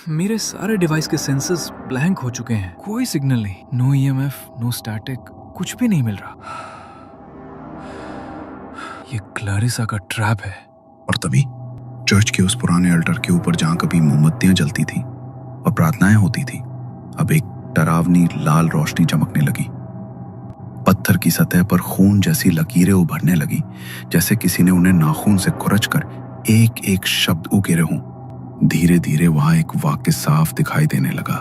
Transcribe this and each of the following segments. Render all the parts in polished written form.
मेरे सारे डिवाइस के सेंसर्स ब्लैंक हो चुके हैं। कोई सिग्नल नहीं, नो ईएमएफ, नो स्टैटिक, कुछ भी नहीं मिल रहा। ये क्लैरिसा का ट्रैप है। और तभी चर्च के उस पुराने अल्टर के ऊपर जहां कभी मोमबत्तियां जलती थी और प्रार्थनाएं होती थी, अब एक डरावनी लाल रोशनी चमकने लगी। पत्थर की सतह पर खून जैसी लकीरें उभरने लगी, जैसे किसी ने उन्हें नाखून से कुरचकर एक एक शब्द उकेरे हों। धीरे धीरे वहां एक वाक्य साफ दिखाई देने लगा।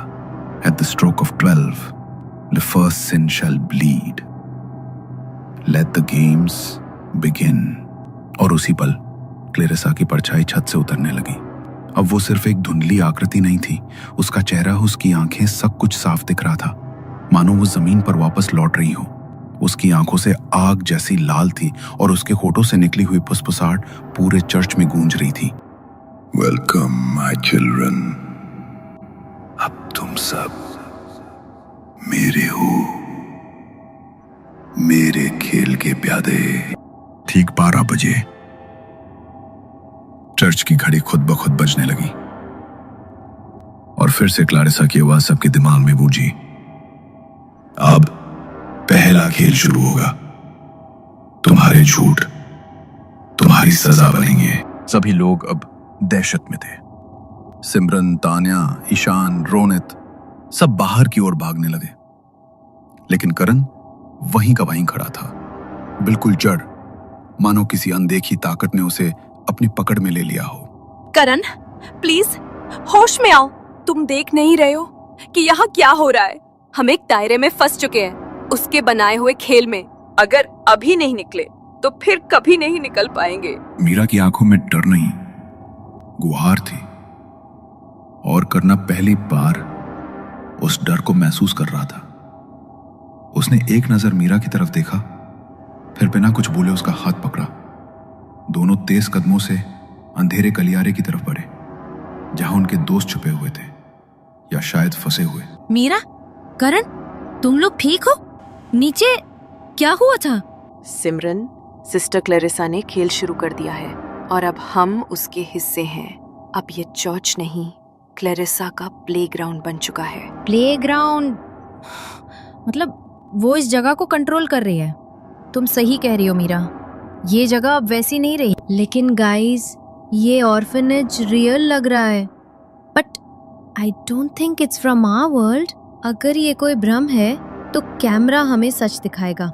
At the stroke of 12, the first sin shall bleed. Let the games begin. और उसी पल क्लेरिसा की परछाई छत से उतरने लगी। अब वो सिर्फ एक धुंधली आकृति नहीं थी, उसका चेहरा, उसकी आंखें, सब कुछ साफ दिख रहा था, मानो वो जमीन पर वापस लौट रही हो। उसकी आंखों से आग जैसी लाल थी और उसके होठों से निकली हुई फुसफुसाहट पूरे चर्च में गूंज रही थी। वेलकम माय चिल्ड्रन, अब तुम सब मेरे हो, मेरे खेल के प्यादे। ठीक 12 बजे चर्च की घड़ी खुद ब खुद बजने लगी और फिर से क्लारिसा की आवाज सबके दिमाग में गूंजी। अब पहला खेल शुरू होगा। तुम्हारे झूठ तुम्हारी सजा बनेंगे। सभी लोग अब दहशत में थे। सिमरन, तान्या, ईशान, रोनित सब बाहर की ओर भागने लगे, लेकिन करण वहीं का वहीं खड़ा था, बिल्कुल जड़, मानो किसी अनदेखी ताकत ने उसे अपनी पकड़ में ले लिया हो। करण, प्लीज होश में आओ। तुम देख नहीं रहे हो कि यहाँ क्या हो रहा है? हम एक दायरे में फंस चुके हैं, उसके बनाए हुए खेल में। अगर अभी नहीं निकले तो फिर कभी नहीं निकल पाएंगे। मीरा की आंखों में डर नहीं, गुहार थी, और करना पहली बार उस डर को महसूस कर रहा था। उसने एक नजर मीरा की तरफ देखा, फिर बिना कुछ बोले उसका हाथ पकड़ा। दोनों तेज कदमों से अंधेरे गलियारे की तरफ बढ़े, जहां उनके दोस्त छुपे हुए थे या शायद फंसे हुए। मीरा, करण, तुम लोग ठीक हो? नीचे क्या हुआ था? सिमरन, सिस्टर क्लेरिसा ने खेल शुरू कर दिया है और अब हम उसके हिस्से हैं। अब ये चर्च नहीं, क्लेरिसा का प्लेग्राउंड बन चुका है। प्लेग्राउंड मतलब वो इस जगह को कंट्रोल कर रही है। तुम सही कह रही हो मीरा, ये जगह अब वैसी नहीं रही। लेकिन गाइस, ये ऑर्फनेज रियल लग रहा है, but I don't think it's from our world. अगर ये कोई भ्रम है तो कैमरा हमें सच दिखाएगा।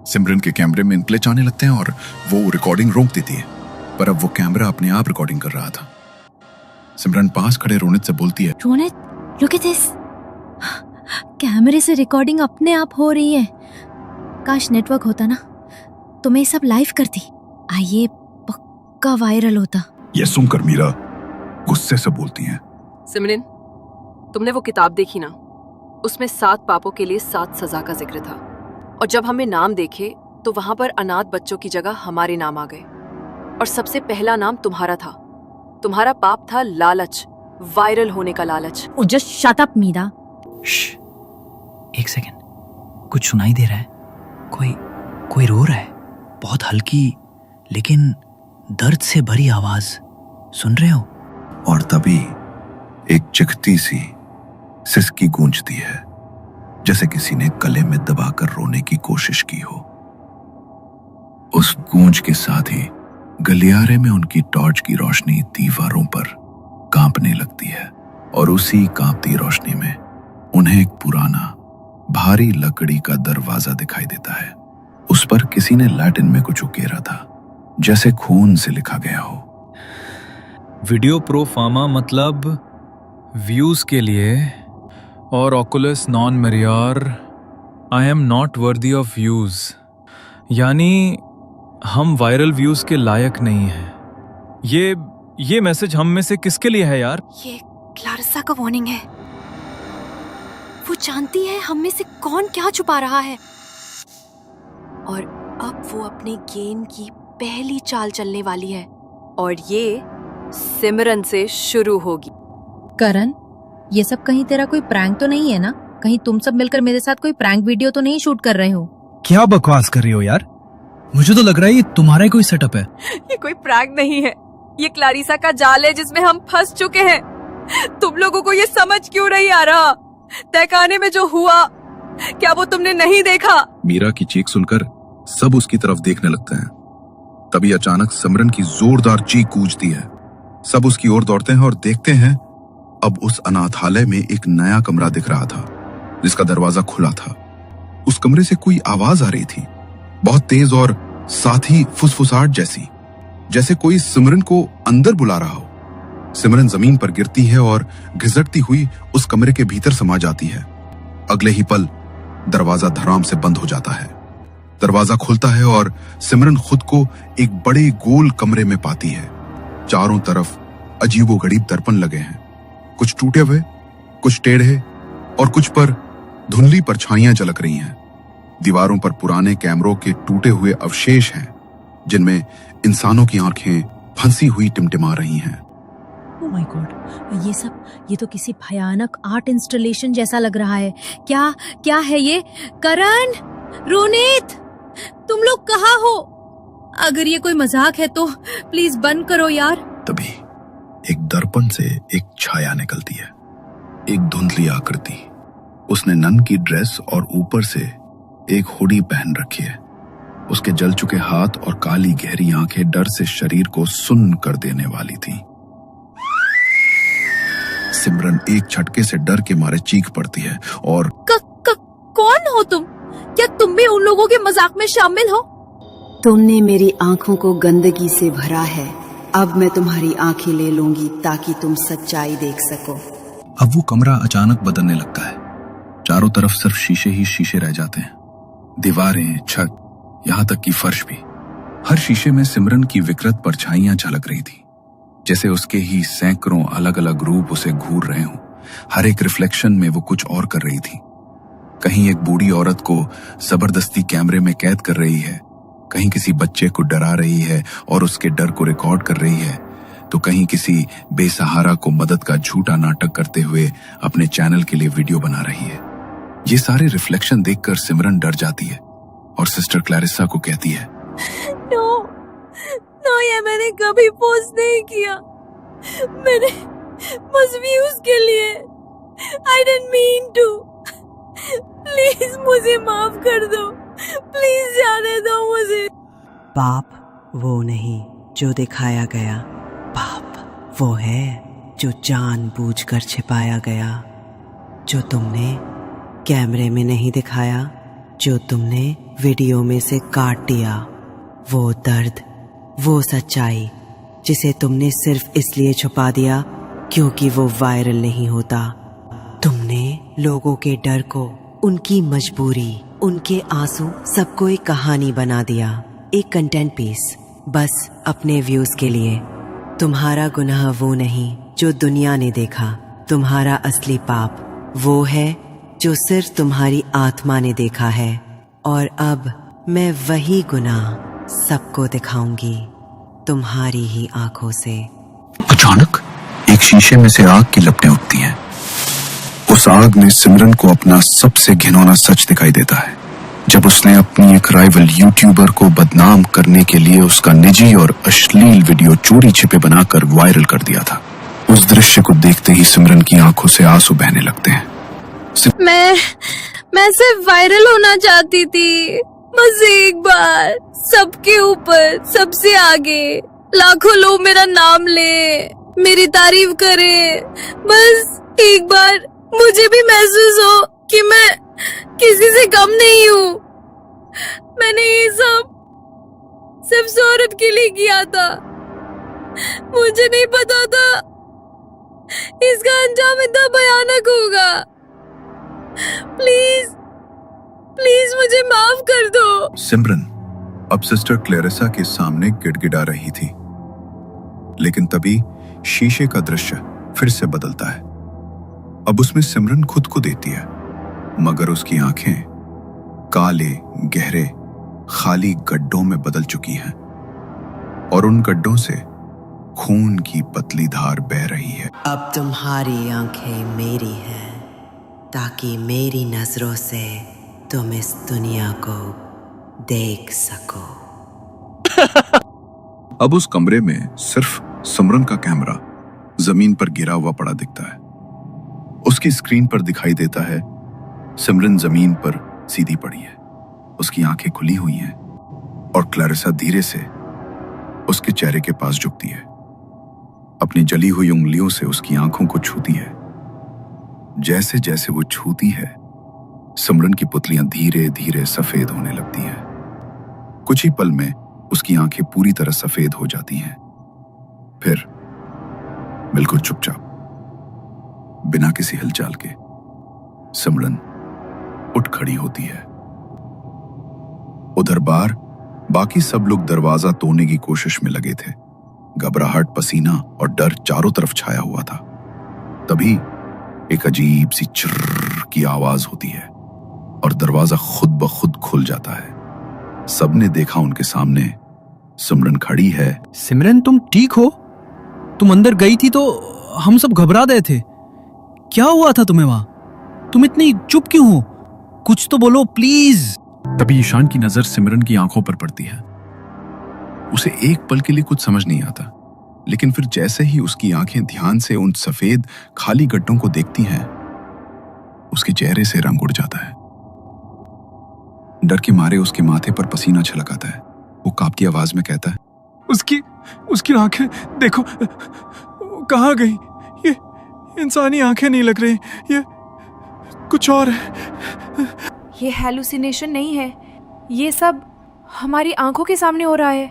सिमरन के कैमरे में इनप्ले आने लगते हैं और वो रिकॉर्डिंग रोक देती है, पर अब वो कैमरा अपने आप रिकॉर्डिंग कर रहा था। सिमरन पास खड़े रोनित से बोलती है, रोनित, लुक एट दिस। कैमरे से रिकॉर्डिंग अपने आप हो रही है। काश नेटवर्क होता ना तो मैं सब लाइव करती। आइए, पक्का वायरल होता। ये सुनकर मीरा गुस्से से बोलती है, सिमरन, तुमने वो किताब देखी ना? उसमें 7 पापों के लिए 7 सजा का जिक्र था, और जब हमें नाम देखे तो वहां पर अनाथ बच्चों की जगह हमारे नाम आ गए, और सबसे पहला नाम तुम्हारा था। तुम्हारा पाप था लालच, वायरल होने का लालच। Oh, just shut up, Meera. एक सेकेंड, कुछ सुनाई दे रहा है? कोई रो रहा है, बहुत हल्की लेकिन दर्द से भरी आवाज। सुन रहे हो? और तभी एक चिखती सी सिसकी गूंजती है, जैसे किसी ने गले में दबाकर रोने की कोशिश की हो। उस गूंज के साथ ही गलियारे में उनकी टॉर्च की रोशनी दीवारों पर कांपने लगती है, और उसी कांपती रोशनी में उन्हें एक पुराना भारी लकड़ी का दरवाजा दिखाई देता है। उस पर किसी ने लैटिन में कुछ उकेरा था, जैसे खून से लिखा गया हो। वीडियो प्रो फार्मा मतलब व्यूज के लिए, और Oculus non merrier, I am not worthy of views, यानी हम वायरल व्यूज के लायक नहीं हैं। ये मैसेज हम में से किसके लिए है यार? ये क्लारिसा का वार्निंग है। वो जानती है हम में से कौन क्या छुपा रहा है, और अब वो अपने गेम की पहली चाल चलने वाली है, और ये सिमरन से शुरू होगी। करण, ये सब कहीं तेरा कोई प्रैंक तो नहीं है ना? कहीं तुम सब मिलकर मेरे साथ कोई प्रैंक वीडियो तो नहीं शूट कर रहे हो? क्या बकवास कर रही हो यार? मुझे तो लग रहा है ये तुम्हारा ही कोई सेटअप है। ये कोई प्रैंक नहीं है, ये क्लारिसा का जाल है जिसमें हम फंस चुके हैं। तुम लोगों को ये समझ क्यों नहीं आ रहा? तहखाने में जो हुआ, क्या वो तुमने नहीं देखा? मीरा की चीख सुनकर सब उसकी तरफ देखने लगते हैं। तभी अचानक सिमरन की जोरदार चीख गूंजती है। सब उसकी ओर दौड़ते हैं और देखते हैं अब उस अनाथालय में एक नया कमरा दिख रहा था जिसका दरवाजा खुला था। उस कमरे से कोई आवाज आ रही थी, बहुत तेज और साथ ही फुसफुसाहट जैसी, जैसे कोई सिमरन को अंदर बुला रहा हो। सिमरन जमीन पर गिरती है और घिसटती हुई उस कमरे के भीतर समा जाती है। अगले ही पल दरवाजा धड़ाम से बंद हो जाता है। दरवाजा खुलता है और सिमरन खुद को एक बड़े गोल कमरे में पाती है। चारों तरफ अजीबोगरीब दर्पण लगे हैं, कुछ टूटे हुए, कुछ टेढ़े और कुछ पर धुंधली परछाइयां झलक रही हैं। दीवारों पर पुराने कैमरों के टूटे हुए अवशेष हैं जिनमें इंसानों की आंखें फंसी हुई टिमटिमा रही हैं। ओह माय गॉड, ये तो किसी भयानक आर्ट इंस्टॉलेशन जैसा लग रहा है। क्या है ये? करण, रोनित, तुम लोग कहाँ हो? अगर ये कोई मजाक है तो प्लीज बंद करो यार। तभी एक दर्पण से एक छाया निकलती है, एक धुंधली आकृति। उसने नन की ड्रेस और ऊपर से एक हुडी पहन रखी है। उसके जल चुके हाथ और काली गहरी आंखें डर से शरीर को सुन्न कर देने वाली थी। सिमरन एक झटके से डर के मारे चीख पड़ती है और कौन हो तुम? क्या तुम भी उन लोगों के मजाक में शामिल हो? तुमने मेरी आंखों को गंदगी से भरा है, अब मैं तुम्हारी आंखें ले लूंगी ताकि तुम सच्चाई देख सको। अब वो कमरा अचानक बदलने लगता है। चारों तरफ सिर्फ शीशे ही शीशे रह जाते हैं, दीवारें, छत, यहाँ तक कि फर्श भी। हर शीशे में सिमरन की विकृत परछाइयां झलक रही थी, जैसे उसके ही सैकड़ों अलग अलग रूप उसे घूर रहे हों। हर एक रिफ्लेक्शन में वो कुछ और कर रही थी। कहीं एक बूढ़ी औरत को जबरदस्ती कैमरे में कैद कर रही है, कहीं किसी बच्चे को डरा रही है और उसके डर को रिकॉर्ड कर रही है, तो कहीं किसी बेसहारा को मदद का झूठा नाटक करते हुए अपने चैनल के लिए वीडियो बना रही है। ये सारे रिफ्लेक्शन देखकर सिमरन डर जाती है और सिस्टर क्लैरिसा को कहती है, नो, ये मैंने कभी पोस्ट नहीं किया। मैंने बस व्यूज के लिए। I didn't mean to. Please मुझे माफ कर दो, प्लीज जाने दो मुझे। पाप वो नहीं जो दिखाया गया, पाप वो है जो जानबूझकर छिपाया गया, जो तुमने कैमरे में नहीं दिखाया, जो तुमने वीडियो में से काट दिया। वो दर्द, वो सच्चाई जिसे तुमने सिर्फ इसलिए छुपा दिया क्योंकि वो वायरल नहीं होता। तुमने लोगों के डर को, उनकी मजबूरी, उनके आंसू, सबको एक कहानी बना दिया, एक कंटेंट पीस, बस अपने व्यूज के लिए। तुम्हारा गुनाह वो नहीं जो दुनिया ने देखा, तुम्हारा असली पाप वो है जो सिर्फ तुम्हारी आत्मा ने देखा है। और अब मैं वही गुनाह सबको दिखाऊंगी, तुम्हारी ही आंखों से। अचानक एक शीशे में से आग की लपटें उठती हैं। उस आग में सिमरन को अपना सबसे घिनौना सच दिखाई देता है, जब उसने अपनी एक राइवल यूट्यूबर को बदनाम करने के लिए उसका निजी और अश्लील वीडियो चोरी छिपे बनाकर वायरल कर दिया था। उस दृश्य को देखते ही सिमरन की आंखों से आंसू बहने लगते हैं। मैं सिर्फ वायरल होना चाहती थी, बस एक बार, सबके ऊपर, सबसे आगे। लाखों लोग मेरा नाम ले, मेरी तारीफ करे, बस एक बार मुझे भी महसूस हो कि मैं किसी से कम नहीं हूँ। मैंने ये सब सिर्फ शोहरत के लिए किया था। मुझे नहीं पता था इसका अंजाम इतना भयानक होगा। प्लीज प्लीज मुझे माफ कर दो। सिमरन अब सिस्टर क्लैरिसा के सामने गिड़गिड़ा रही थी, लेकिन तभी शीशे का दृश्य फिर से बदलता है। अब उसमें सिमरन खुद को देती है, मगर उसकी आंखें काले, गहरे, खाली गड्ढों में बदल चुकी हैं और उन गड्ढों से खून की पतली धार बह रही है। अब तुम्हारी आंखें मेरी हैं, ताकि मेरी नजरों से तुम इस दुनिया को देख सको। अब उस कमरे में सिर्फ सिमरन का कैमरा जमीन पर गिरा हुआ पड़ा दिखता है। उसकी स्क्रीन पर दिखाई देता है सिमरन जमीन पर सीधी पड़ी है, उसकी आंखें खुली हुई हैं और क्लैरिसा धीरे से उसके चेहरे के पास झुकती है, अपनी जली हुई उंगलियों से उसकी आंखों को छूती है। जैसे जैसे वो छूती है, सिमरन की पुतलियां धीरे धीरे सफेद होने लगती हैं। कुछ ही पल में उसकी आंखें पूरी तरह सफेद हो जाती हैं। फिर बिल्कुल चुपचाप, बिना किसी हिलचाल के, सिमरन उठ खड़ी होती है। उधर बार बाकी सब लोग दरवाजा तोड़ने की कोशिश में लगे थे। घबराहट, पसीना और डर चारों तरफ छाया हुआ था। तभी एक अजीब सी चिर्र की आवाज होती है और दरवाजा खुद ब खुद खुल जाता है। सबने देखा उनके सामने सिमरन खड़ी है। सिमरन, तुम ठीक हो? तुम अंदर गई थी तो हम सब घबरा गए थे। क्या हुआ था तुम्हें वहां? तुम इतनी चुप क्यों हो? कुछ तो बोलो प्लीज। तभी ईशान की नजर सिमरन की आंखों पर पड़ती है। उसे एक पल के लिए कुछ समझ नहीं आता, लेकिन फिर जैसे ही उसकी आंखें ध्यान से उन सफेद खाली गड्ढों को देखती हैं, उसके चेहरे से रंग उड़ जाता है। डर के मारे उसके माथे पर पसीना छलक आता है। वो कांपती आवाज में कहता है, उसकी आंखें देखो, कहाँ गई? ये इंसानी आंखें नहीं लग रही, ये कुछ और है। ये हैलुसिनेशन नहीं है, ये सब हमारी आंखों के सामने हो रहा है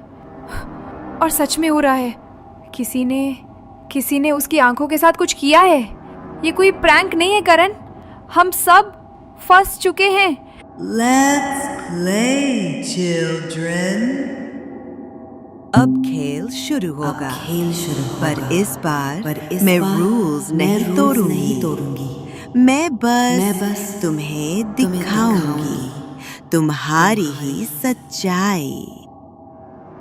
और सच में हो रहा है। किसी ने उसकी आंखों के साथ कुछ किया है। ये कोई प्रैंक नहीं है करण, हम सब फंस चुके हैं। Let's play, children. अब खेल शुरू होगा। पर इस बार मैं रूल्स नहीं तोड़ूंगी। मैं बस तुम्हें दिखाऊंगी तुम्हारी ही सच्चाई।